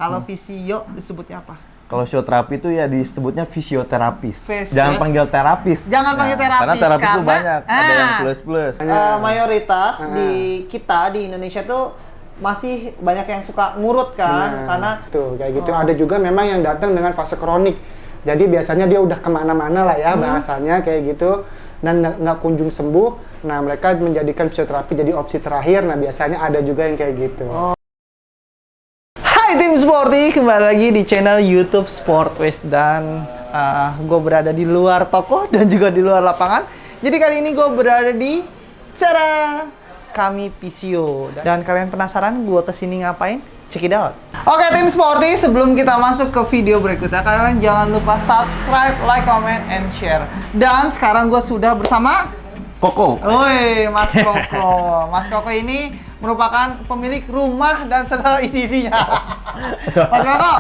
Kalau fisio disebutnya apa? Kalau fisioterapi itu ya disebutnya fisioterapis. Ya? Jangan panggil terapis. Jangan panggil terapis. Karena terapis itu banyak. Ada yang plus-plus. Mayoritas di kita di Indonesia tuh masih banyak yang suka ngurut kan, karena tuh kayak gitu. Ada juga memang yang datang dengan fase kronik. Jadi biasanya dia udah kemana-mana lah ya bahasanya kayak gitu, dan nggak kunjung sembuh. Nah mereka menjadikan fisioterapi jadi opsi terakhir. Nah biasanya ada juga yang kayak gitu. Hai tim Sporty, kembali lagi di channel YouTube Sportways, dan gue berada di luar toko dan juga di luar lapangan. Jadi kali ini gue berada di Kami Physio, dan kalian penasaran gue kesini ngapain? Check it out. Oke tim Sporty, sebelum kita masuk ke video berikutnya, kalian jangan lupa subscribe, like, comment, and share. Dan sekarang gue sudah bersama Koko. Woi, Mas Koko. Mas Koko ini merupakan pemilik rumah dan segala isi-isinya. Mas Koko.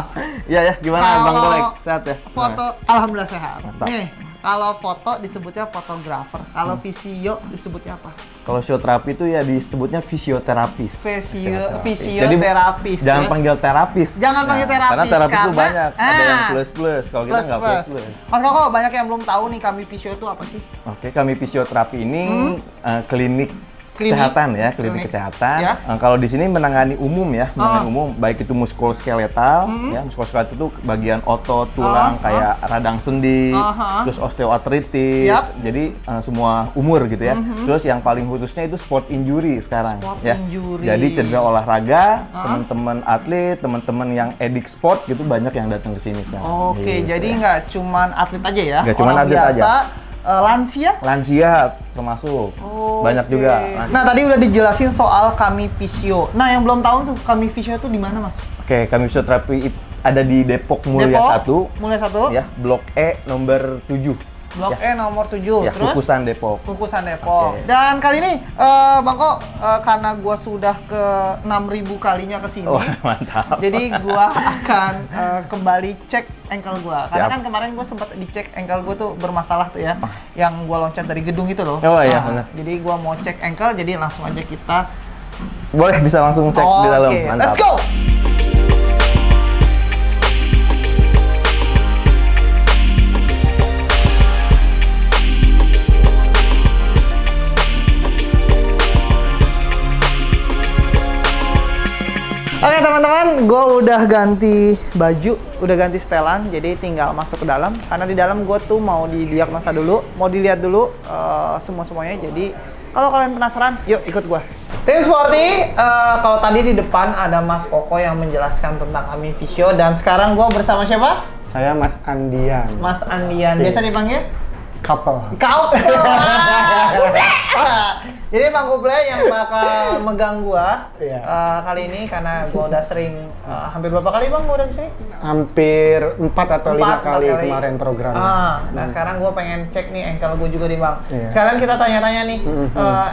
Iya ya, gimana Bang Golek? Sehat ya? Foto, alhamdulillah sehat. Mantap. Nih, kalau foto disebutnya fotografer. Kalau visio disebutnya apa? Kalau fisioterapi itu ya disebutnya fisioterapis. Fisioterapis. Jangan ya? panggil terapis. Jangan panggil terapis, Karena terapis itu karena- banyak. Ada yang plus-plus. Kalau kita nggak plus-plus. Mas Koko, banyak yang belum tahu nih Kami Physio itu apa sih? Oke, kami fisioterapi ini klinik kesehatan ya, klinik kesehatan. Ya. Kalau di sini menangani umum ya, menangani umum, baik itu muskuloskeletal, ya, muskuloskeletal itu bagian otot, tulang, kayak radang sendi, terus osteoartritis, jadi semua umur gitu ya. Terus yang paling khususnya itu sport injury sekarang, Sport ya. injury. Jadi cedera olahraga, teman-teman atlet, teman-teman yang edik sport gitu banyak yang datang ke sini sekarang. Oke, Gitu jadi ya. nggak cuman atlet aja ya? Nggak cuman Orang atlet biasa, aja. Lansia? Lansia termasuk, banyak Oke. juga. Nah, tadi udah dijelasin soal Kami Physio. Nah, yang belum tahu tuh Kami Physio itu di mana, Mas? Oke, kami fisioterapi ada di Depok Mulia 1. Mulia 1. Ya, Blok E nomor 7. Blok E nomor 7. Ya, Terus Kukusan Depok. Kukusan Depok. Oke. Dan kali ini Bang Ko, karena gua sudah ke 6.000 kalinya ke sini. Wah, mantap. Jadi gua akan kembali cek ankle gua. Karena Siap. kan kemarin gua sempat dicek ankle gua tuh bermasalah tuh ya. Yang gua loncat dari gedung itu loh. Oh, iya, Nah, benar. jadi gua mau cek ankle, jadi langsung aja kita Boleh bisa langsung cek di dalam. Oke, let's Mantap. go! Oke teman-teman, gue udah ganti baju, udah ganti setelan, jadi tinggal masuk ke dalam. Karena di dalam gue tuh mau didiagnosa dulu, mau dilihat dulu semua-semuanya. Jadi kalau kalian penasaran, yuk ikut gue. Tim Sporty, kalau tadi di depan ada Mas Koko yang menjelaskan tentang Kami Physio, dan sekarang gue bersama siapa? Saya Mas Andian. Mas Andian, biasa dipanggil? Couple. Kau. Jadi Bang Kuble yang bakal megang gua kali ini, karena gua udah sering hampir berapa kali Bang gua udah kesini? Hampir 4 atau 5 kali kali kemarin program. Nah sekarang gua pengen cek nih ankle gua juga nih Bang. Iya. Sekalian kita tanya-tanya nih,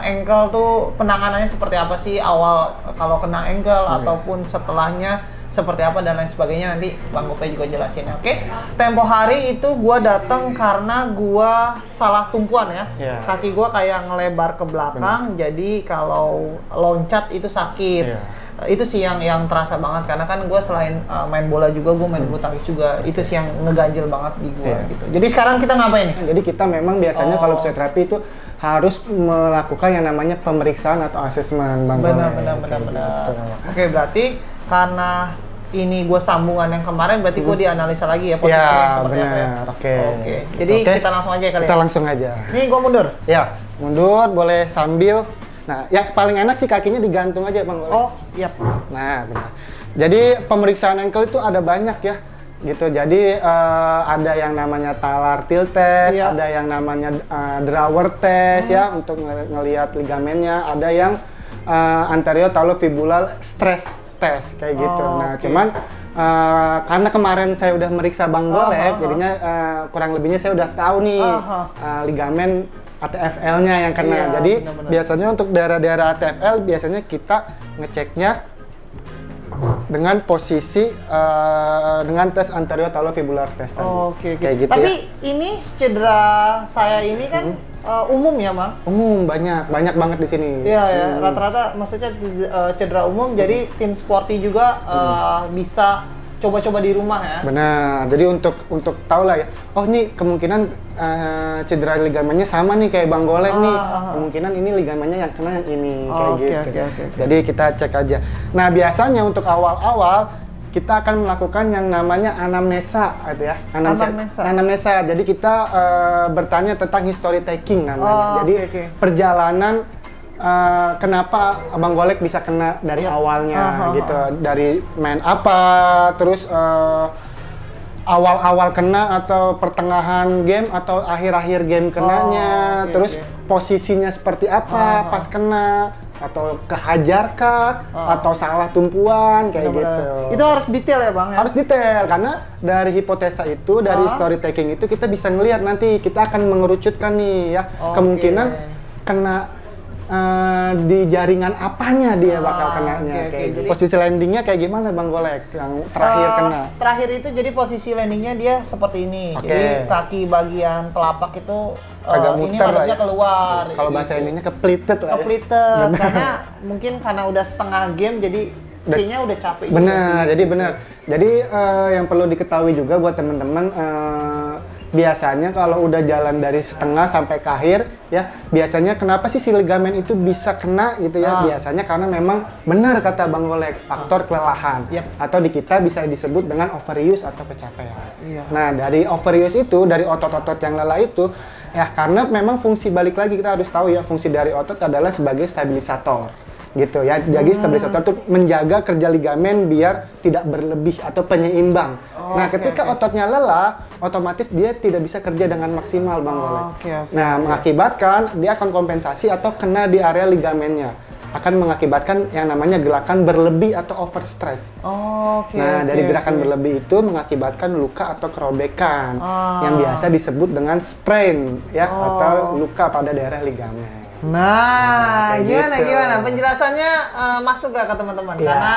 ankle tuh penanganannya seperti apa sih awal kalau kena ankle ataupun setelahnya seperti apa dan lain sebagainya, nanti Bang Gope juga jelasin, oke? Tempo hari itu gua datang karena gua salah tumpuan ya. Iya. Kaki gua kayak ngelebar ke belakang, jadi kalau loncat itu sakit. Iya. Itu sih yang terasa banget, karena kan gue selain main bola juga, gue main bulu tangkis juga. Itu sih yang ngeganjel banget di gue gitu. Jadi sekarang kita ngapain nih? Jadi kita memang biasanya kalau fisioterapi itu harus melakukan yang namanya pemeriksaan atau asesmen, Bang. Benar. Gitu. Oke, berarti karena ini gue sambungan yang kemarin, berarti gue dianalisa lagi ya posisinya Ya, seperti apa ya? benar. Oke. Jadi Oke. kita langsung aja kali Kita ya. langsung aja. Nih gue mundur. Ya, mundur boleh sambil. Nah, yang paling enak sih kakinya digantung aja, Bang. Boleh. Oh, iya. Nah, benar. Jadi pemeriksaan ankle itu ada banyak ya, gitu. Jadi ada yang namanya talar heel test, ada yang namanya drawer test ya untuk ngelihat ligamennya, ada yang anterior talofibular stress test kayak gitu. Nah, cuman karena kemarin saya udah meriksa Bang Golek, jadinya kurang lebihnya saya udah tahu nih ligamen ATFL-nya yang kena. Iya, jadi benar-benar. biasanya untuk daerah-daerah ATFL biasanya kita ngeceknya dengan posisi dengan tes anterior talofibular test tadi. Oke. Kayak gitu Tapi ya. ini cedera saya ini kan umum ya, Bang? Umum banyak banget di sini. Iya ya, rata-rata maksudnya cedera umum, jadi tim Sporty juga bisa coba-coba di rumah ya. Benar. Jadi untuk tahu lah ya. Oh ini kemungkinan cedera ligamennya sama nih kayak Bang Golek nih. Kemungkinan ini ligamennya yang kena yang ini kayak gitu. Okay. Jadi kita cek aja. Nah biasanya untuk awal-awal kita akan melakukan yang namanya anamnesa, gitu ya. Anamnesa. Jadi kita bertanya tentang history taking namanya. Jadi perjalanan kenapa Abang Golek bisa kena dari awalnya gitu, dari main apa, terus awal-awal kena atau pertengahan game atau akhir-akhir game kenanya, terus posisinya seperti apa pas kena, atau kehajarkah atau salah tumpuan kayak gitu. Itu harus detail ya Bang ya? Harus detail karena dari hipotesa itu, dari story taking itu kita bisa ngelihat nanti kita akan mengerucutkan nih ya kemungkinan kena di jaringan apanya dia bakal kenanya. Jadi posisi landingnya kayak gimana Bang Golek yang terakhir kena? Terakhir itu jadi posisi landingnya dia seperti ini. Jadi kaki bagian telapak itu agak ini muter madepnya ya. keluar. Kalau bahasa ininya kepleated lah ya. Kepleated karena mungkin karena udah setengah game jadi kayaknya udah capek. Benar, jadi benar. Jadi yang perlu diketahui juga buat teman-teman biasanya kalau udah jalan dari setengah sampai ke akhir ya, biasanya kenapa sih si ligamen itu bisa kena gitu ya? Biasanya karena memang benar kata Bang Golek, faktor kelelahan atau di kita bisa disebut dengan overuse atau kecapean. Nah, dari overuse itu, dari otot-otot yang lelah itu ya, karena memang fungsi, balik lagi kita harus tahu ya, fungsi dari otot adalah sebagai stabilisator gitu ya. Jadi stabilisator itu menjaga kerja ligamen biar tidak berlebih atau penyeimbang. Nah, ketika ototnya lelah, otomatis dia tidak bisa kerja dengan maksimal Bang Golek. Nah, mengakibatkan dia akan kompensasi atau kena di area ligamennya. Akan mengakibatkan yang namanya gerakan berlebih atau overstretch. Nah, dari gerakan berlebih itu mengakibatkan luka atau kerobekan yang biasa disebut dengan sprain ya, atau luka pada daerah ligamen. Nah, gimana? Penjelasannya masuk gak ke teman-teman? Karena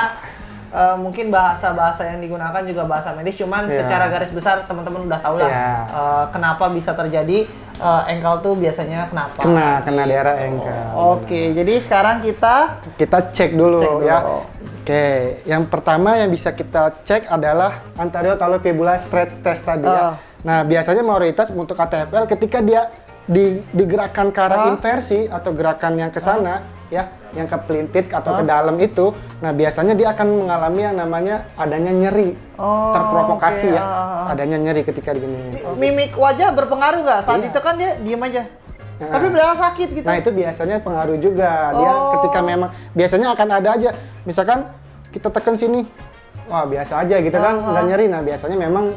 mungkin bahasa-bahasa yang digunakan juga bahasa medis, cuman secara garis besar teman-teman udah tahu lah kenapa bisa terjadi ankle tuh biasanya kenapa? Kena daerah ankle. Oke, jadi sekarang kita cek dulu ya. Oke, yang pertama yang bisa kita cek adalah anterior talofibular stretch test tadi ya. Nah, biasanya mayoritas untuk ATFL ketika dia digerakkan ke arah inversi atau gerakan yang ke sana ya, yang ke pelintit atau ke dalam itu, nah biasanya dia akan mengalami yang namanya adanya nyeri, terprovokasi ya, adanya nyeri ketika begini. Mimik wajah berpengaruh nggak? Saat itu kan dia diem aja, tapi beneran sakit gitu. Nah itu biasanya pengaruh juga, dia ketika memang biasanya akan ada aja, misalkan kita tekan sini, wah biasa aja gitu kan, nggak nyeri. Nah biasanya memang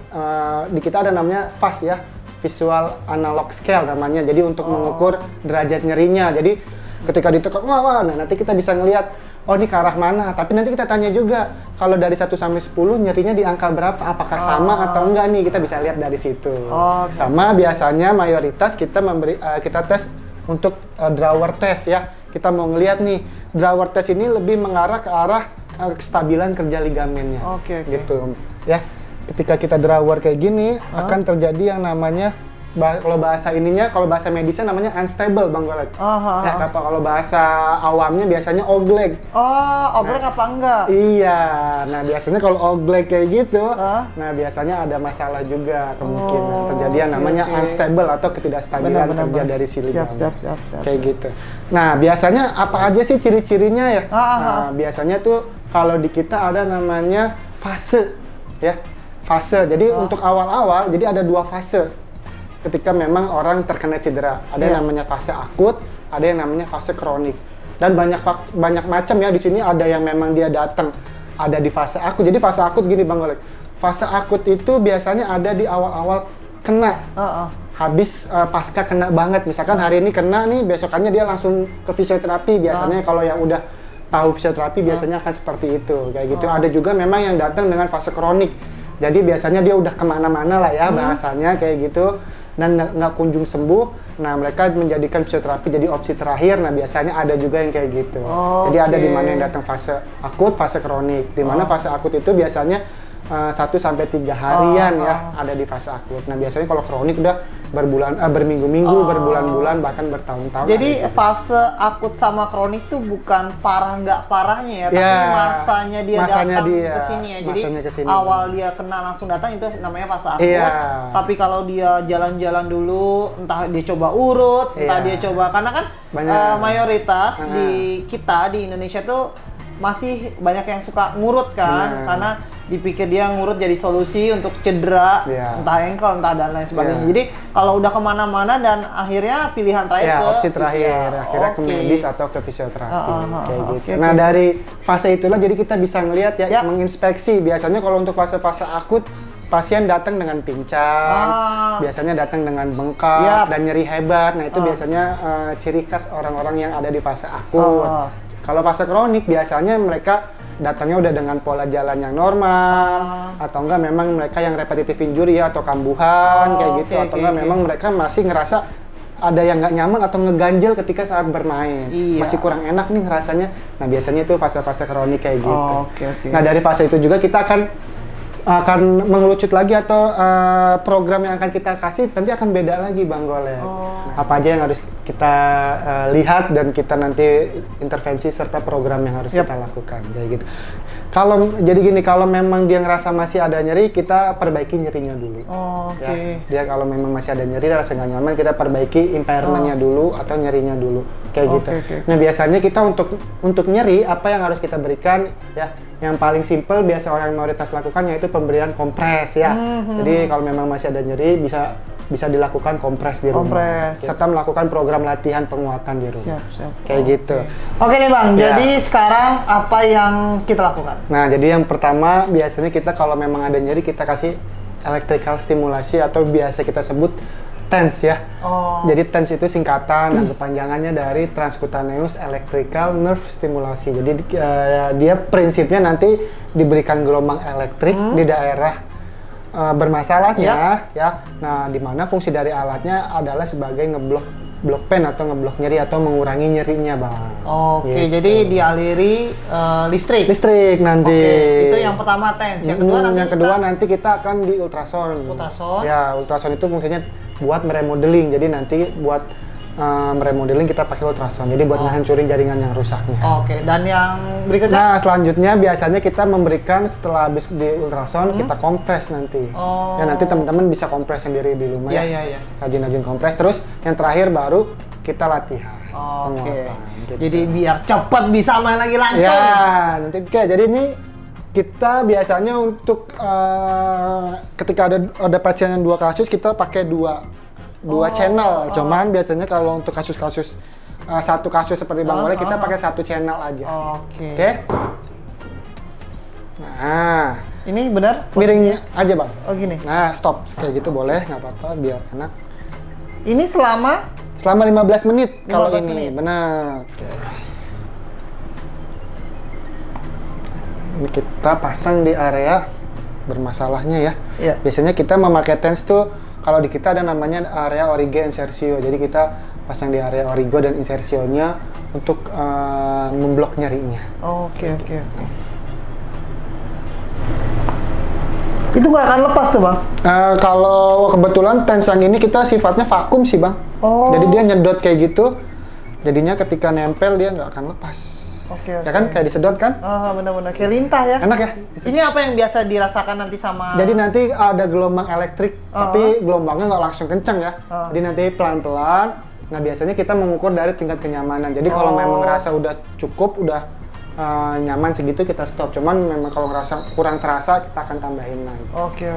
di kita ada namanya VAS ya, visual analog scale namanya. Jadi untuk mengukur derajat nyerinya. Jadi ketika ditekan, nah nanti kita bisa ngelihat, oh ini ke arah mana. Tapi nanti kita tanya juga, kalau dari 1 sampai 10 nyerinya di angka berapa? Apakah sama atau enggak nih? Kita bisa lihat dari situ. Sama biasanya mayoritas kita kita tes untuk drawer test ya. Kita mau ngelihat nih, drawer test ini lebih mengarah ke arah kestabilan kerja ligamennya. Gitu ya. Ketika kita drawer kayak gini, akan terjadi yang namanya, kalau bahasa ininya, kalau bahasa medisnya namanya unstable Bang Golek. Ya, kalau bahasa awamnya biasanya ogleg. Ogleg apa enggak? Iya, nah biasanya kalau ogleg kayak gitu, nah biasanya ada masalah juga kemungkinan terjadi yang namanya unstable atau ketidakstabilan kerja dari si ligamen. Siap. Kayak gitu. Nah, biasanya apa aja sih ciri-cirinya ya? Nah, biasanya tuh kalau di kita ada namanya fase ya. Fase. Jadi untuk awal-awal, jadi ada 2 fase. Ketika memang orang terkena cedera, ada yang namanya fase akut, ada yang namanya fase kronik. Dan banyak macam ya di sini, ada yang memang dia datang ada di fase akut. Jadi fase akut gini Bang Golek. Fase akut itu biasanya ada di awal-awal kena. Habis pasca kena banget. Misalkan hari ini kena nih, besokannya dia langsung ke fisioterapi. Biasanya kalau yang udah tahu fisioterapi biasanya akan seperti itu. Kayak gitu. Ada juga memang yang datang dengan fase kronik. Jadi biasanya dia udah kemana-mana lah ya bahasanya kayak gitu, dan nggak kunjung sembuh. Nah mereka menjadikan fisioterapi jadi opsi terakhir. Nah biasanya ada juga yang kayak gitu. Jadi ada di mana yang datang fase akut, fase kronik. Di mana fase akut itu biasanya 1 sampai 3 harian ya ada di fase akut. Nah, biasanya kalau kronik udah berminggu-minggu, berbulan-bulan, bahkan bertahun-tahun. Jadi fase akut sama kronik tuh bukan parah nggak parahnya ya, tapi masanya dia datang ke sini ya. Jadi awal dia kena langsung datang itu namanya fase akut. Tapi kalau dia jalan-jalan dulu, entah dia coba urut, entah dia coba, karena kan mayoritas di kita di Indonesia tuh masih banyak yang suka ngurut kan, karena dipikir dia ngurut jadi solusi untuk cedera, entah ankle, entah dan lain sebagainya. Jadi kalau udah kemana-mana dan akhirnya pilihan terakhir ke opsi terakhir, akhirnya ke medis atau ke fisioterapi, kayak gitu. Nah, dari fase itulah jadi kita bisa ngelihat ya, menginspeksi. Biasanya kalau untuk fase-fase akut, pasien datang dengan pincang, biasanya datang dengan bengkak dan nyeri hebat. Nah, itu biasanya ciri khas orang-orang yang ada di fase akut. Kalau fase kronik biasanya mereka datangnya udah dengan pola jalan yang normal, atau enggak memang mereka yang repetitive injury atau kambuhan kayak gitu, atau enggak memang mereka masih ngerasa ada yang nggak nyaman atau ngeganjel ketika saat bermain, masih kurang enak nih ngerasanya. Nah, biasanya itu fase-fase kronik kayak gitu. Nah, dari fase itu juga kita akan mengerucut lagi, atau program yang akan kita kasih nanti akan beda lagi Bang Golek. Apa aja yang harus kita lihat dan kita nanti intervensi serta program yang harus kita lakukan kayak gitu. Jadi gini, kalau memang dia ngerasa masih ada nyeri, kita perbaiki nyerinya dulu. Dia kalau memang masih ada nyeri, rasa nggak nyaman, kita perbaiki impairment-nya dulu atau nyerinya dulu kayak gitu. Nah, biasanya kita untuk nyeri apa yang harus kita berikan ya? Yang paling simple biasa orang mayoritas lakukan yaitu pemberian kompres ya. Jadi kalau memang masih ada nyeri bisa dilakukan kompres di rumah. Serta melakukan program latihan penguatan di rumah. Kayak gitu. Oke nih Bang, jadi sekarang apa yang kita lakukan? Nah, jadi yang pertama biasanya kita kalau memang ada nyeri kita kasih electrical stimulasi atau biasa kita sebut TENS ya. Jadi TENS itu singkatan dan kepanjangannya dari transcutaneous electrical nerve stimulasi. Jadi dia prinsipnya nanti diberikan gelombang elektrik di daerah bermasalahnya ya. Nah, di mana fungsi dari alatnya adalah sebagai ngeblok pain atau ngeblok nyeri atau mengurangi nyerinya, Bang. Gitu. Jadi dialiri listrik. Listrik nanti. Itu yang pertama TENS. Yang kedua nanti kita akan di ultrasound. Ultrasound. Ya, ultrasound itu fungsinya buat meremodeling. Jadi nanti buat meremodeling kita pakai ultrasound. Jadi buat ngehancurin jaringan yang rusaknya. Dan yang berikutnya? Nah, selanjutnya biasanya kita memberikan setelah habis di ultrasound kita kompres nanti. Ya, nanti teman-teman bisa kompres sendiri di rumah ya. Rajin-rajin kompres. Terus yang terakhir baru kita latihan. Gitu. Jadi biar cepat bisa main lagi langsung. Ya, nanti jadi ini kita biasanya untuk ketika ada pasien yang 2 kasus kita pakai dua channel. Cuman biasanya kalau untuk kasus-kasus satu kasus seperti Bang Golek kita pakai 1 channel aja. Oke. Nah, ini benar? Miringnya aja Bang. Gini. Nah, stop kayak gitu boleh, nggak apa-apa biar enak. Ini selama 15 menit kalau 15 ini. menit. Benar. Ini kita pasang di area bermasalahnya ya. Biasanya kita memakai TENS tuh kalau di kita ada namanya area origo insertio. Jadi kita pasang di area origo dan insertionya untuk memblok nyerinya. Oke. Itu nggak akan lepas tuh Bang? Kalau kebetulan TENS yang ini kita sifatnya vakum sih Bang. Jadi dia nyedot kayak gitu. Jadinya ketika nempel dia nggak akan lepas. Ya kan kayak disedot kan? Benar-benar kayak lintah ya. Enak ya? Ini apa yang biasa dirasakan nanti sama? Jadi nanti ada gelombang elektrik, tapi gelombangnya nggak langsung kencang ya. Jadi nanti pelan-pelan. Nah, biasanya kita mengukur dari tingkat kenyamanan. Jadi kalau memang ngerasa udah cukup, udah nyaman segitu kita stop. Cuman memang kalau ngerasa kurang terasa kita akan tambahin lagi. Oke.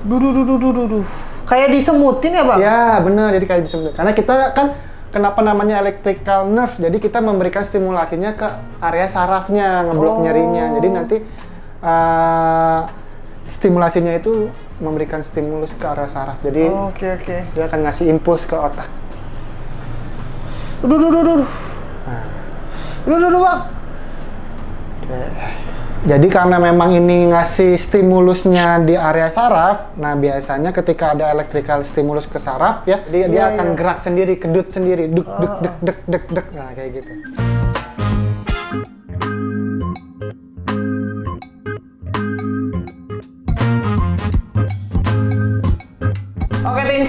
Duh. Kayak disemutin ya Bang? Ya benar, jadi kayak disemutin. Karena kita kan kenapa namanya electrical nerve? Jadi kita memberikan stimulasinya ke area sarafnya, ngeblok nyerinya. Jadi nanti stimulasinya itu memberikan stimulus ke arah saraf. Jadi dia akan ngasih impuls ke otak. Duh. Bang. Jadi karena memang ini ngasih stimulusnya di area saraf, nah biasanya ketika ada electrical stimulus ke saraf ya, dia akan gerak sendiri, kedut sendiri, duk, dek, nah kayak gitu.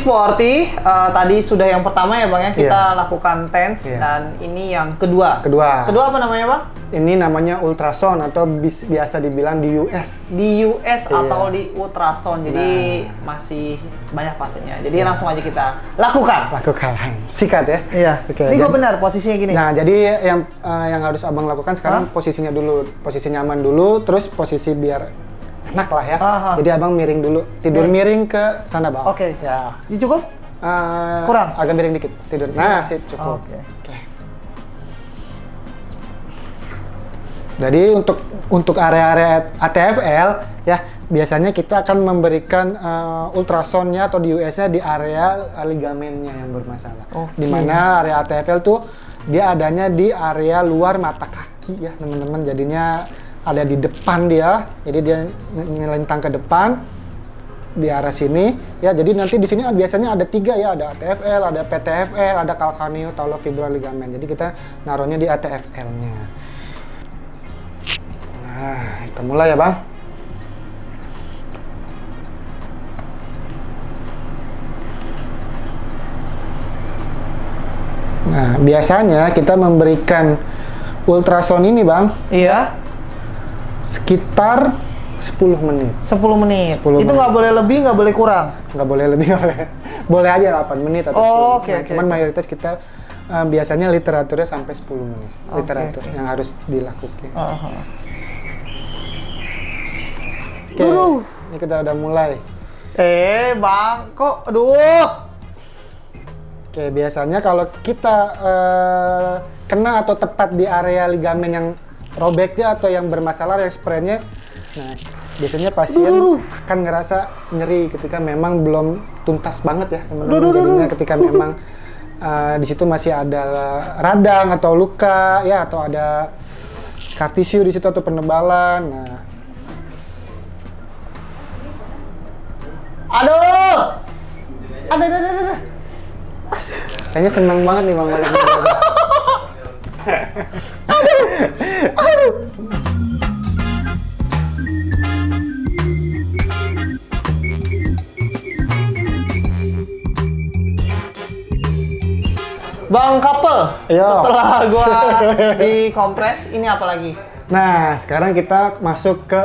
Sporty, tadi sudah yang pertama ya Bang ya, kita lakukan TENS, dan ini yang kedua. Kedua apa namanya Bang? Ini namanya ultrasound atau biasa dibilang di US. Di US atau di ultrasound, jadi masih banyak pastinya. Jadi langsung aja kita lakukan. Sikat ya? Iya. Ini gue benar posisinya gini. Nah, jadi yang harus Abang lakukan sekarang posisinya dulu, posisi nyaman dulu, terus posisi biar enak lah ya. Jadi Abang miring dulu, tidur miring ke sana bawah. Oke. Ya. Ini cukup? Kurang? Agak miring dikit, tidur. Nah, sip, cukup. Oke. Jadi untuk area-area ATFL ya biasanya kita akan memberikan ultrasonnya atau di US-nya di area ligamennya yang bermasalah. Di mana area ATFL tuh dia adanya di area luar mata kaki ya teman-teman. Jadinya ada di depan dia. Jadi dia nyelentang ke depan di arah sini ya. Jadi nanti di sini biasanya ada 3 ya, ada ATFL, ada PTFL, ada calcaneotaulofibular ligamen. Jadi kita naruhnya di ATFL-nya. Nah, kita mulai ya Bang. Nah, biasanya kita memberikan ultrasound ini Bang. Iya. Sekitar 10 menit. 10 menit. 10 itu nggak boleh lebih, nggak boleh kurang. Nggak boleh lebih, nggak boleh. Boleh aja 8 menit atau 10 menit. Cuman mayoritas kita biasanya literaturnya sampai 10 menit. Literatur yang harus dilakukan. Oke, ini kita udah mulai. Bang, kok aduh. Oke, biasanya kalau kita kena atau tepat di area ligamen yang robeknya atau yang bermasalah, yang sprainnya, nah biasanya pasien akan ngerasa nyeri ketika memang belum tuntas banget ya teman-teman. Jadinya ketika memang di situ masih ada radang atau luka ya, atau ada scar tissue di situ atau penebalan. Nah, aduh. Kayaknya senang banget nih Bang Malik. Aduh. Bang Couple, setelah gua dikompres, ini apa lagi? Nah, sekarang kita masuk ke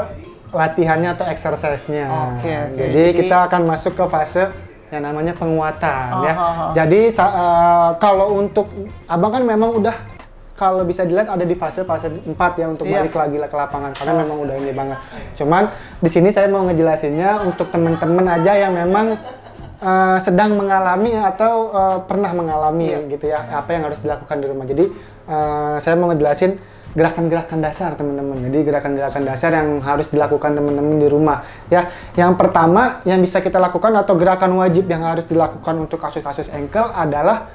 latihannya atau exercise-nya. Jadi kita akan masuk ke fase yang namanya penguatan ya. Jadi kalau untuk Abang kan memang udah, kalau bisa dilihat ada di fase 4 ya untuk balik lagi ke lapangan karena memang udah ini banget. Cuman di sini saya mau ngejelasinnya untuk teman-teman aja yang memang sedang mengalami atau pernah mengalami gitu ya, apa yang harus dilakukan di rumah. Jadi saya mau ngejelasin gerakan-gerakan dasar teman-teman. Jadi gerakan-gerakan dasar yang harus dilakukan teman-teman di rumah ya. Yang pertama yang bisa kita lakukan atau gerakan wajib yang harus dilakukan untuk kasus-kasus ankle adalah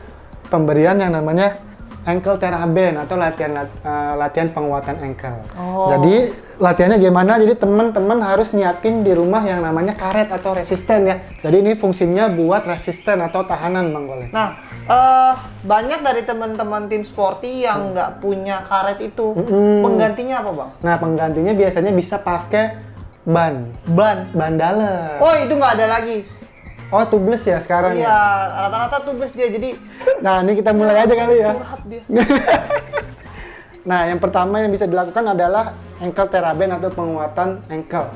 pemberian yang namanya ankle teraben atau latihan penguatan ankle. Jadi latihannya gimana? Jadi teman-teman harus nyiapin di rumah yang namanya karet atau resisten ya. Jadi ini fungsinya buat resisten atau tahanan Bang Goleh. Nah, banyak dari teman-teman tim Sporty yang nggak punya karet itu. Penggantinya apa Bang? Nah, penggantinya biasanya bisa pakai ban dalam. Oh, itu nggak ada lagi. Oh, tubeless ya sekarang ya? Iya, rata-rata tubeless dia, jadi... Nah, ini kita mulai aja kali ya. Curhat dia. Nah, yang pertama yang bisa dilakukan adalah ankle teraben atau penguatan ankle.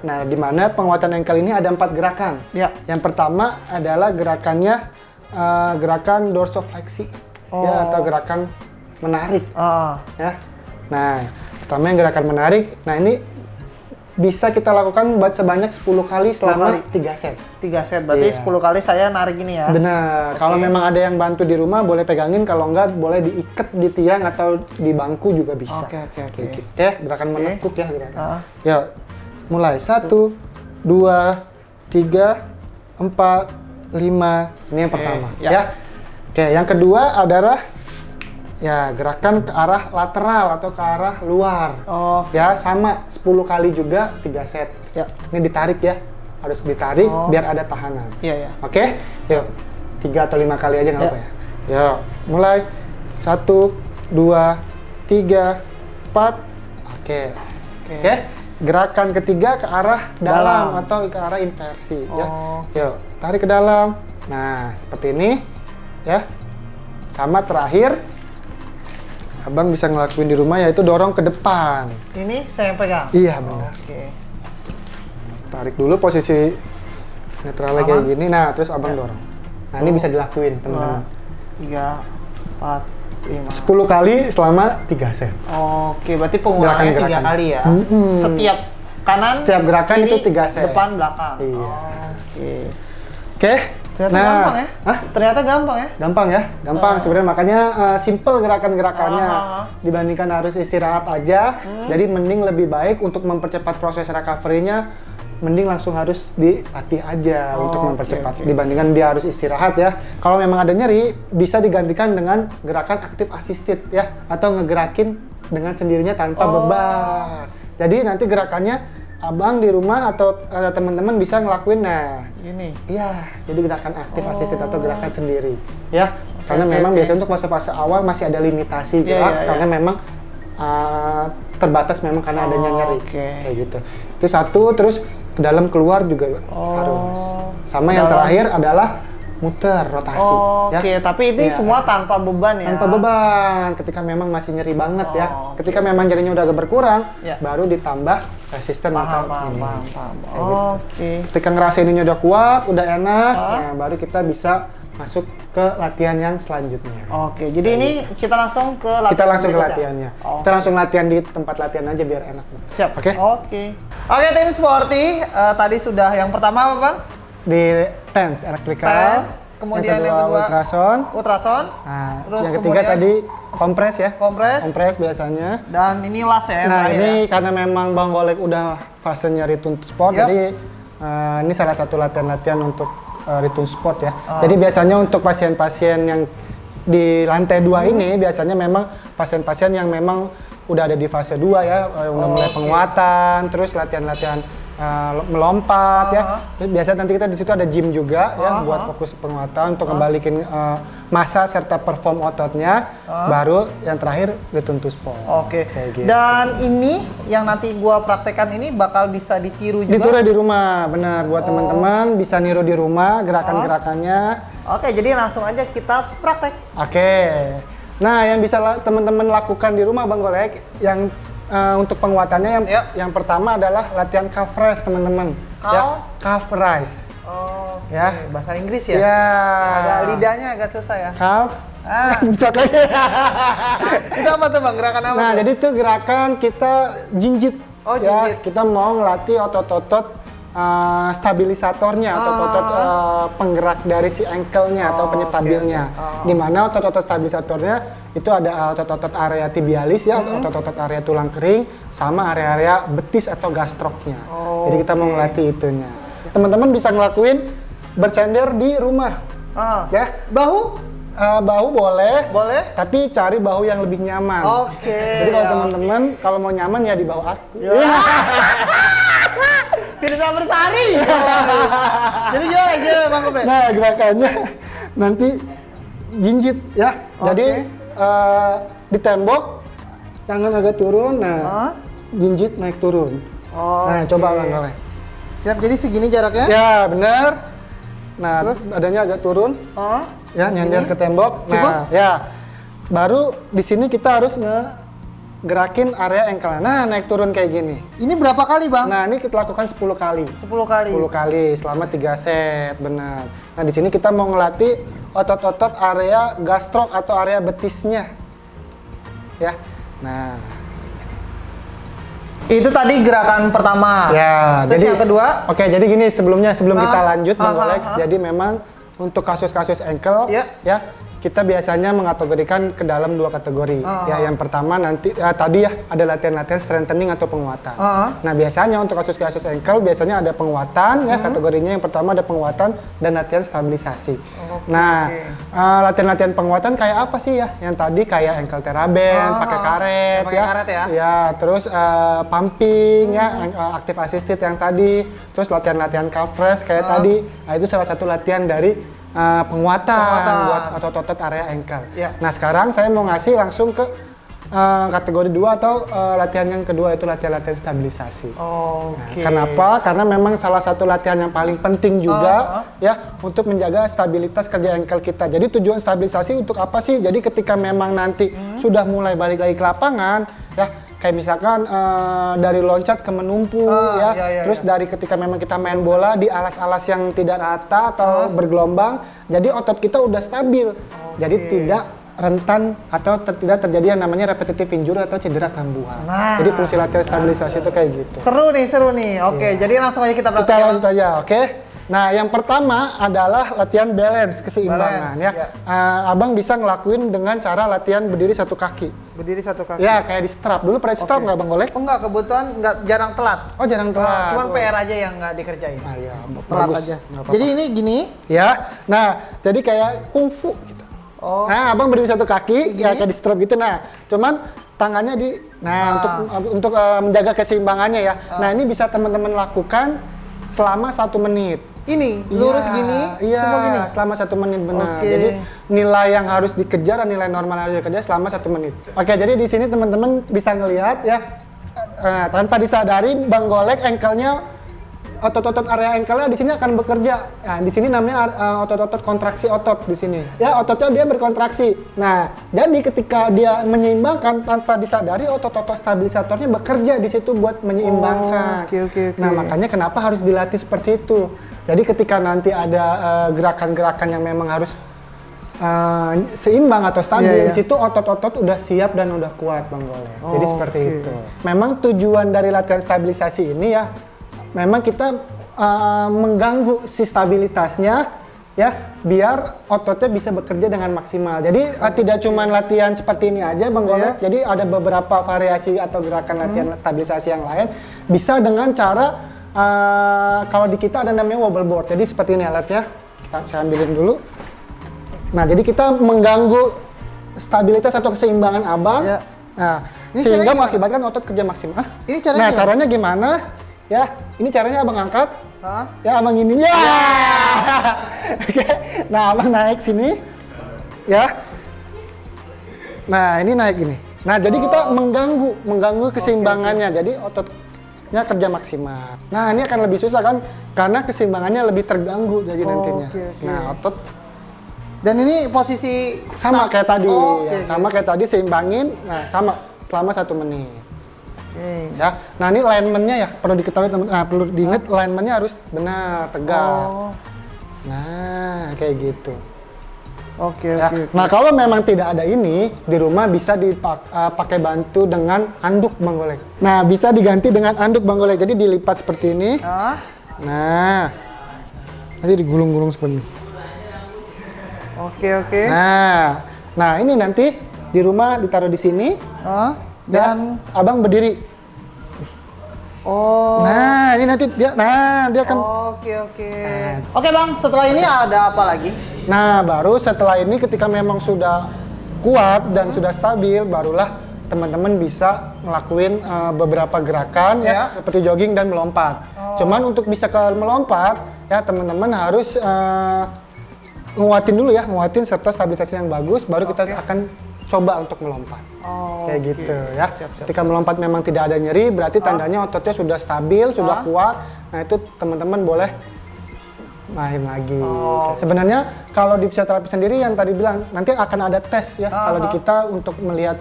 Nah, di mana penguatan ankle ini ada 4 gerakan. Ya. Yang pertama adalah gerakannya gerakan dorsofleksi ya, atau gerakan menarik. Ya. Nah, pertama yang gerakan menarik. Nah, ini bisa kita lakukan sebanyak 10 kali selama 3 set. 3 set, berarti 10 kali saya narik ini ya? Benar. Kalau memang ada yang bantu di rumah, boleh pegangin. Kalau enggak, boleh diikat di tiang atau di bangku juga bisa. Oke. Ya, gerakan menekuk ya. Ya, mulai. 1, 2, 3, 4, 5. Ini yang pertama. Ya. Oke, yang kedua adalah ya gerakan ke arah lateral atau ke arah luar. Ya, sama 10 kali juga 3 set. Ya. Ini ditarik ya. Harus ditarik biar ada tahanan. Iya. Oke? Yuk. 3 atau 5 kali aja nggak apa ya. Yuk, mulai. 1, 2, 3, 4. Oke. Gerakan ketiga ke arah dalam atau ke arah inversi ya. Yuk, tarik ke dalam. Nah, seperti ini ya. Sama terakhir, abang bisa ngelakuin di rumah yaitu dorong ke depan. Ini saya yang pegang? Iya, benar. Oke. Tarik dulu posisi netralnya kayak gini, nah terus abang dorong. Nah, ini bisa dilakuin, teman-teman. 3, 4, 5. 10 kali selama 3 set. Oke, berarti pengulangannya 3 Gerakan-gerakan. kali ya? Setiap kanan, Setiap gerakan kiri, itu 3 set. depan, belakang? Iya. Oke. Oke. Ternyata gampang ya? Hah? Ternyata gampang ya? Gampang ya? Gampang sebenarnya, makanya simple gerakan-gerakannya dibandingkan harus istirahat aja. Jadi mending lebih baik untuk mempercepat proses recovery-nya, mending langsung harus dilatih aja untuk mempercepat dibandingkan dia harus istirahat ya. Kalau memang ada nyeri, bisa digantikan dengan gerakan active assisted ya, atau ngegerakin dengan sendirinya tanpa beban. Jadi nanti gerakannya abang di rumah atau teman-teman bisa ngelakuin, nah Ini? iya, jadi gerakan aktif assisted atau gerakan sendiri ya. Karena memang biasanya untuk fase-fase awal masih ada limitasi gerak karena memang terbatas memang karena adanya nyeri kayak gitu. Itu satu, terus ke dalam keluar juga harus. Sama yang terakhir adalah muter rotasi ya. Tapi ini semua tanpa beban ya? Tanpa beban, ketika memang masih nyeri banget ya. Ketika memang nyerinya udah agak berkurang, baru ditambah resisten atau ini. Paham. Oke. Ketika ngerasa ininya udah kuat, udah enak, nah baru kita bisa masuk ke latihan yang selanjutnya. Oke, jadi ini kita langsung ke latihan. Kita langsung ke berikutnya? latihannya. Kita langsung latihan di tempat latihan aja biar enak. Siap. Oke? Oke, tim sporty. Tadi sudah yang pertama apa, Bang? Di TENS electrical. TENS, kemudian yang kedua ultrasound. Nah, Terus yang ketiga tadi kompres ya. Kompres. Kompres biasanya. Dan ini las ya. Nah, ini ya? karena memang Bang Golek udah fasenya return to sport, jadi ini salah satu latihan-latihan untuk return sport ya. Jadi biasanya untuk pasien-pasien yang di lantai 2 ini biasanya memang pasien-pasien yang memang udah ada di fase 2 ya, udah mulai penguatan, terus latihan-latihan melompat ya. Terus biasanya nanti kita di situ ada gym juga ya buat fokus penguatan untuk kembaliin massa serta perform ototnya. Baru yang terakhir return to sport. Oke. Gitu. Dan ini yang nanti gua praktekkan ini bakal bisa ditiru juga. Ditiru di rumah, benar. Buat teman-teman bisa niru di rumah gerakan-gerakannya. Oke, jadi langsung aja kita praktek. Oke. Nah, yang bisa teman-teman lakukan di rumah Bang Golek yang untuk penguatannya yang pertama adalah latihan calf raise, teman-teman. Ya, calf raise. Ya. Bahasa Inggris ya? Ya. Agak lidahnya agak susah ya. Calf. Bentar lagi. Itu apa tuh, Bang? Gerakan apa? Nah, tuh? jadi itu gerakan kita jinjit. Jinjit. Ya, kita mau ngelatih otot-otot stabilisatornya, otot-otot penggerak dari si ankle-nya atau penyetabilnya. Di mana otot-otot stabilisatornya itu ada otot-otot area tibialis ya, otot-otot area tulang kering, sama area-area betis atau gastroknya. Jadi kita mau ngelatih itunya. Teman-teman bisa ngelakuin bersender di rumah. Ya, bahu boleh, tapi cari bahu yang lebih nyaman. Jadi kalau teman-teman kalau mau nyaman ya di bahu aku. Firza Bersari. Jadi gimana Bang Koplet? Nah, gerakannya nanti jinjit ya. Jadi di tembok tangan agak turun, nah jinjit naik turun. Nah, coba Bang Koplet. Siap, jadi segini jaraknya? Ya, benar. Nah, terus badannya agak turun. Ya, nyender ke tembok. Cukup? Nah, ya. Baru di sini kita harus gerakin area ankle. Nah, naik turun kayak gini. Ini berapa kali, Bang? Nah, ini kita lakukan 10 kali. 10 kali? 10 kali selama 3 set, benar. Nah, di sini kita mau ngelatih otot-otot area gastrok atau area betisnya. Ya. Nah. Itu tadi gerakan pertama. Ya, terus jadi yang kedua? Oke, jadi gini sebelum kita lanjut Bang Golek. Jadi memang untuk kasus-kasus ankle ya kita biasanya mengategorikan ke dalam 2 kategori. Ya, yang pertama nanti tadi ya ada latihan-latihan strengthening atau penguatan. Nah, biasanya untuk kasus-kasus ankle biasanya ada penguatan ya, kategorinya yang pertama ada penguatan dan latihan stabilisasi. Nah, latihan-latihan penguatan kayak apa sih ya? Yang tadi kayak ankle teraband, pakai karet ya. Ya, terus pumping ya, active assisted yang tadi, terus latihan-latihan calf raise kayak tadi. Nah, itu salah satu latihan dari penguatan buat otot-otot area ankle. Nah, sekarang saya mau ngasih langsung ke kategori 2 atau latihan yang kedua itu latihan-latihan stabilisasi. Oke. Kenapa? Karena memang salah satu latihan yang paling penting juga ya untuk menjaga stabilitas kerja ankle kita. Jadi tujuan stabilisasi untuk apa sih? Jadi ketika memang nanti sudah mulai balik lagi ke lapangan ya, kayak misalkan dari loncat ke menumpu terus dari ketika memang kita main bola di alas-alas yang tidak rata atau bergelombang, jadi otot kita udah stabil. Jadi tidak rentan atau tidak terjadi yang namanya repetitive injury atau cedera kambuhan. Jadi fungsi latihan stabilisasi itu kayak gitu. Seru nih. Oke, jadi langsung aja kita Kita praktek. lanjut aja, oke? Nah, yang pertama adalah latihan balance, keseimbangan ya. Abang bisa ngelakuin dengan cara latihan berdiri satu kaki. Berdiri satu kaki. Ya, kayak di strap. Dulu pernah di strap nggak Bang Golek? Oh enggak, kebetulan jarang telat. Oh, jarang telat. Cuman PR aja yang nggak dikerjain. Iya, Telat bagus. aja. Nggak apa-apa. Jadi ini gini. Ya, nah jadi kayak kungfu gitu. Nah, abang berdiri satu kaki, ya kayak di strap gitu. Nah, cuman tangannya untuk menjaga keseimbangannya ya. Nah, ini bisa teman-teman lakukan selama 1 menit. Ini lurus gini, Iya, semua gini. selama 1 menit benar. Oke. Jadi nilai yang harus dikejar, nilai normal yang harus dikejar selama 1 menit. Oke, jadi di sini teman-teman bisa ngelihat ya, tanpa disadari Bang Golek ankle-nya, otot-otot area ankle-nya di sini akan bekerja. Nah, di sini namanya otot-otot kontraksi otot di sini. Ya, ototnya dia berkontraksi. Nah, jadi ketika dia menyeimbangkan tanpa disadari otot-otot stabilisatornya bekerja di situ buat menyeimbangkan. Oke. Nah, makanya kenapa harus dilatih seperti itu. Jadi ketika nanti ada gerakan-gerakan yang memang harus seimbang atau stabil, di situ otot-otot udah siap dan udah kuat Bang Golek. Jadi seperti itu. Memang tujuan dari latihan stabilisasi ini ya, memang kita mengganggu si stabilitasnya ya, biar ototnya bisa bekerja dengan maksimal. Jadi tidak cuma latihan seperti ini aja Bang Golek, jadi ada beberapa variasi atau gerakan latihan stabilisasi yang lain bisa dengan cara kalau di kita ada namanya wobble board. Jadi seperti ini alatnya, saya ambilin dulu. Nah, jadi kita mengganggu stabilitas atau keseimbangan abang, nah, sehingga mengakibatkan otot kerja maksimal. Ini caranya? Nah, caranya gimana? Ya, ini caranya abang angkat. Ya, abang ini. Ya. Oke. Nah, abang naik sini. Ya. Nah, ini naik ini. Nah, jadi kita mengganggu keseimbangannya. Jadi ototnya kerja maksimal. Nah, ini akan lebih susah kan? Karena keseimbangannya lebih terganggu jadi nantinya. Nah, otot. Dan ini posisi sama kayak tadi. Sama kayak tadi seimbangin. Nah, sama selama 1 menit. Ya, nah ini alignment-nya ya perlu diketahui teman, perlu diingat alignment-nya harus benar, tegak. Nah, kayak gitu. Oke. Nah, kalau memang tidak ada ini di rumah bisa dipakai bantu dengan anduk Bang Golek. Nah, bisa diganti dengan anduk Bang Golek. Jadi dilipat seperti ini. Nah, nanti digulung-gulung seperti ini. Oke. Nah ini nanti di rumah ditaruh di sini. Dan abang berdiri. Nah, ini nanti dia akan. Oke Bang, setelah ini ada apa lagi? Nah, baru setelah ini ketika memang sudah kuat dan sudah stabil, barulah teman-teman bisa ngelakuin beberapa gerakan ya, seperti jogging dan melompat. Cuman untuk bisa ke melompat ya, teman-teman harus nguatin serta stabilisasi yang bagus, baru kita akan coba untuk melompat. Kayak gitu ya. Ketika melompat memang tidak ada nyeri, berarti tandanya ototnya sudah stabil, sudah kuat. Nah, itu teman-teman boleh main lagi. Sebenarnya kalau di fisioterapi sendiri yang tadi bilang nanti akan ada tes ya. Kalau di kita untuk melihat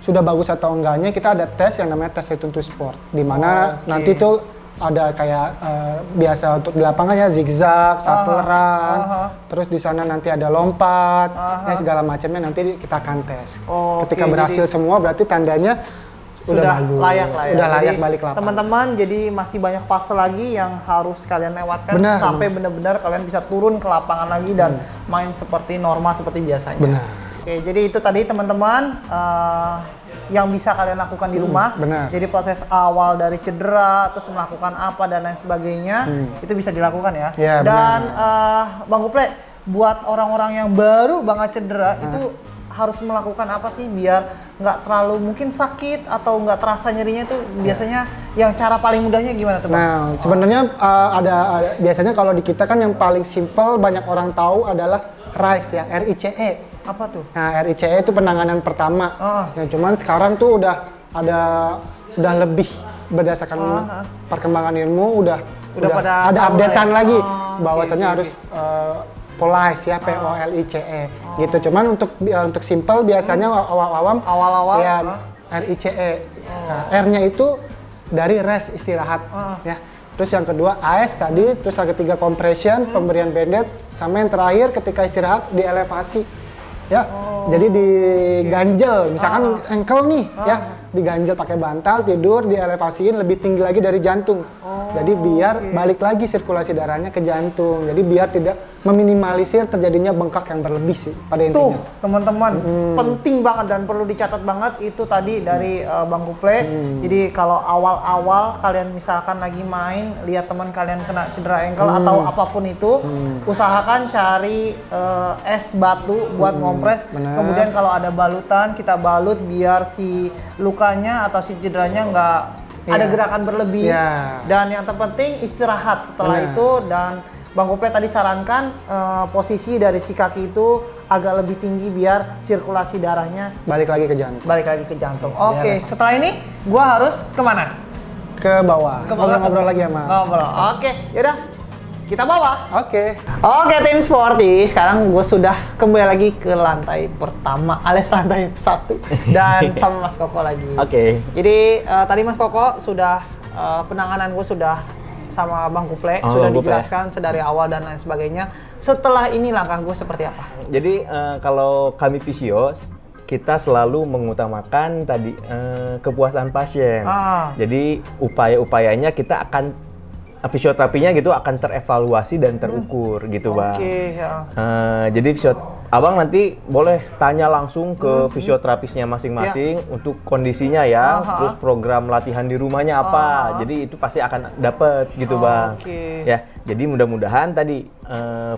sudah bagus atau enggaknya, kita ada tes yang namanya tes return to sport, di mana nanti tuh ada kayak biasa untuk di lapangan ya, zigzag, shuttle run, terus di sana nanti ada lompat, segala macamnya nanti kita akan tes. Ketika berhasil semua berarti tandanya udah bagus, layak lah ya. Udah layak balik lapangan. Teman-teman, jadi masih banyak fase lagi yang harus kalian lewatkan sampai benar-benar kalian bisa turun ke lapangan lagi dan main seperti normal seperti biasanya. Benar. Oke, jadi itu tadi teman-teman yang bisa kalian lakukan di rumah. Jadi proses awal dari cedera, terus melakukan apa dan lain sebagainya, itu bisa dilakukan ya. Dan Bang Kuple, buat orang-orang yang baru banget cedera, itu harus melakukan apa sih biar nggak terlalu mungkin sakit atau nggak terasa nyerinya itu biasanya yang cara paling mudahnya gimana tuh Bang? Nah, sebenarnya ada biasanya kalau di kita kan yang paling simpel banyak orang tahu adalah RICE ya, RICE. Apa tuh? Nah, RICE itu penanganan pertama. Ya, cuman sekarang tuh udah lebih berdasarkan perkembangan ilmu udah pada ada updatean lagi bahwasanya oke. harus POLICE ya, POLICE gitu. Cuman untuk simple biasanya Awal-awal ya RICE. Nah, R-nya itu dari rest, istirahat ya. Terus yang kedua AS tadi, terus yang ketiga compression, pemberian bandage, sama yang terakhir ketika istirahat dielevasi. Ya, jadi diganjel, misalkan ankle nih, ya, diganjel pakai bantal, tidur, dielevasiin lebih tinggi lagi dari jantung. Jadi biar balik lagi sirkulasi darahnya ke jantung. Jadi biar tidak meminimalisir terjadinya bengkak yang berlebih sih pada intinya. Tuh, teman-teman, penting banget dan perlu dicatat banget itu tadi dari Bang Kuple. Jadi kalau awal-awal kalian misalkan lagi main, lihat teman kalian kena cedera ankle atau apapun itu, usahakan cari es batu buat ngompres. Kemudian kalau ada balutan, kita balut biar si lukanya atau si cederanya nggak ada gerakan berlebih. Dan yang terpenting istirahat setelah itu. Dan Bang Kuple tadi sarankan posisi dari si kaki itu agak lebih tinggi biar sirkulasi darahnya Balik lagi ke jantung. Oke, setelah ini gua harus kemana? Ke bawah. Ke bawah. Ngobrol lagi sama. Ngobrol. Oke, yaudah. Kita bawah. Oke. Oke, tim Sporty. Sekarang gue sudah kembali lagi ke lantai pertama, alias lantai 1 dan sama Mas Koko lagi. Oke. Jadi tadi Mas Koko sudah penanganan gue sudah sama Bang Kuple, sudah dijelaskan sedari awal dan lain sebagainya. Setelah ini langkah gue seperti apa? Jadi kalau kami fisio, kita selalu mengutamakan tadi kepuasan pasien. Jadi upaya-upayanya kita akan fisioterapinya gitu akan terevaluasi dan terukur gitu, Bang. Jadi Abang nanti boleh tanya langsung ke fisioterapisnya masing-masing untuk kondisinya ya, terus program latihan di rumahnya apa. Jadi itu pasti akan dapet gitu, Bang. Ya, jadi mudah-mudahan tadi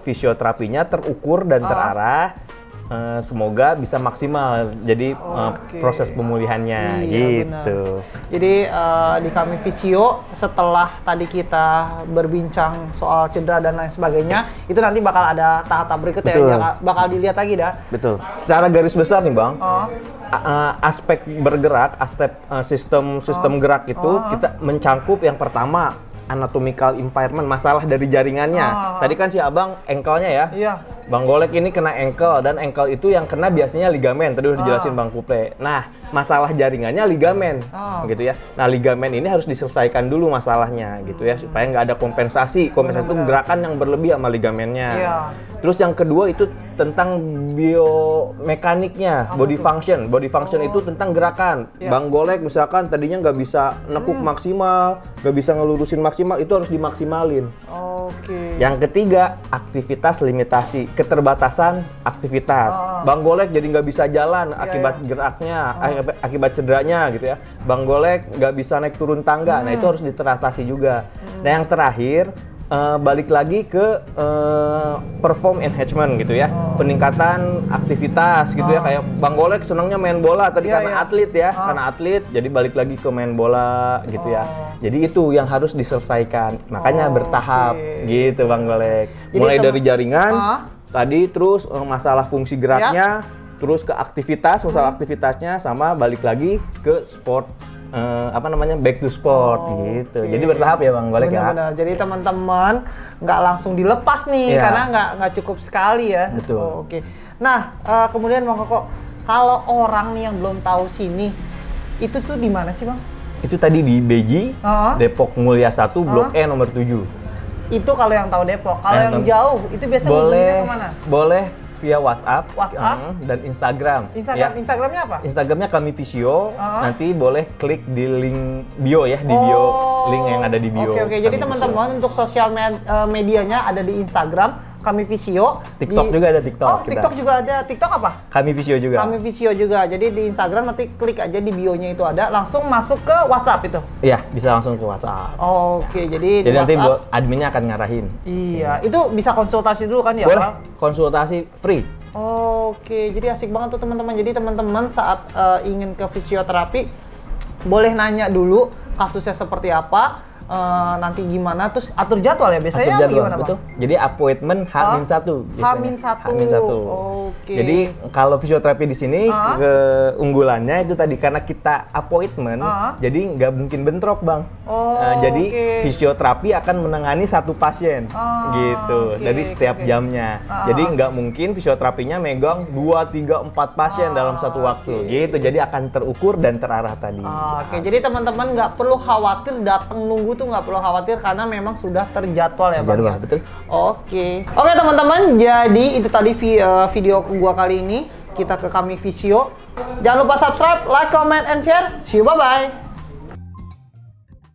fisioterapinya terukur dan terarah. Semoga bisa maksimal jadi proses pemulihannya gitu. Benar. Jadi di kami Fisio setelah tadi kita berbincang soal cedera dan lain sebagainya, itu nanti bakal ada tahap-tahap berikutnya ya, bakal dilihat lagi dah. Betul. Secara garis besar nih, Bang. Aspek bergerak, aspek sistem gerak itu kita mencangkup yang pertama anatomical impairment, masalah dari jaringannya. Tadi kan si Abang ankle-nya ya. Iya. Bang Golek ini kena ankle, dan ankle itu yang kena biasanya ligamen. Tadi udah dijelasin Bang Kuple. Nah, masalah jaringannya ligamen, gitu ya. Nah, ligamen ini harus diselesaikan dulu masalahnya, gitu ya, supaya nggak ada kompensasi. Kompensasi itu gerakan yang berlebih sama ligamennya. Terus yang kedua itu tentang biomekaniknya, body function. Body function itu tentang gerakan. Bang Golek misalkan tadinya nggak bisa nekuk maksimal, nggak bisa ngelurusin maksimal, itu harus dimaksimalin. Yang ketiga, aktivitas limitasi, keterbatasan aktivitas. Bang Golek jadi nggak bisa jalan akibat geraknya, akibat cederanya gitu ya. Bang Golek nggak bisa naik turun tangga, nah itu harus diteratasi juga. Nah yang terakhir, balik lagi ke perform enhancement gitu ya, peningkatan aktivitas gitu ya, kayak Bang Golek senangnya main bola tadi karena atlet ya, karena atlet jadi balik lagi ke main bola gitu ya. Jadi itu yang harus diselesaikan, makanya bertahap gitu Bang Golek. Mulai dari jaringan tadi, terus masalah fungsi geraknya, terus ke aktivitas, masalah aktivitasnya, sama balik lagi ke sport. Back to sport gitu. Jadi bertahap ya Bang Golek ya. Benar-benar. Jadi teman-teman nggak langsung dilepas nih, karena nggak cukup sekali ya. Betul. Nah, kemudian Bang Koko, kalau orang nih yang belum tahu sini, itu tuh di mana sih Bang? Itu tadi di Beji, Depok Mulia 1, Blok E nomor 7. Itu kalau yang tahu Depok. Kalau yang jauh, itu biasanya hubungannya kemana? Boleh via WhatsApp dan Instagram. Instagramnya apa? Instagramnya kami Fisio. Nanti boleh klik di link bio ya, di bio, link yang ada di bio. Jadi teman-teman untuk sosial medianya ada di Instagram Kami Fisio. TikTok juga ada TikTok. TikTok juga ada. TikTok apa? Kami Fisio juga. Kami Fisio juga. Jadi di Instagram nanti klik aja di bio-nya itu ada, langsung masuk ke WhatsApp itu. Iya, bisa langsung ke WhatsApp. Jadi nanti adminnya akan ngarahin. Iya, itu bisa konsultasi dulu kan ya? Boleh. Konsultasi free. Jadi asik banget tuh teman-teman. Jadi teman-teman saat ingin ke fisioterapi boleh nanya dulu kasusnya seperti apa. nanti gimana, terus atur jadwal ya biasanya Atur jadwal, gimana betul. Bang? Jadi appointment H-1 biasanya. H-1. Oke. Jadi kalau fisioterapi di sini keunggulannya itu tadi karena kita appointment, jadi nggak mungkin bentrok Bang. Jadi fisioterapi akan menangani satu pasien gitu. Jadi setiap jamnya. Jadi nggak mungkin fisioterapinya megang 2, 3, 4 pasien dalam satu waktu gitu. Jadi akan terukur dan terarah tadi. Oke, jadi teman-teman nggak perlu khawatir datang nunggu tuh, nggak perlu khawatir karena memang sudah terjadwal ya Bang. Terjadwal, betul. Oke, teman-teman, jadi itu tadi video gua kali ini. Kita ke Kami Visio. Jangan lupa subscribe, like, comment, and share. See you, bye-bye.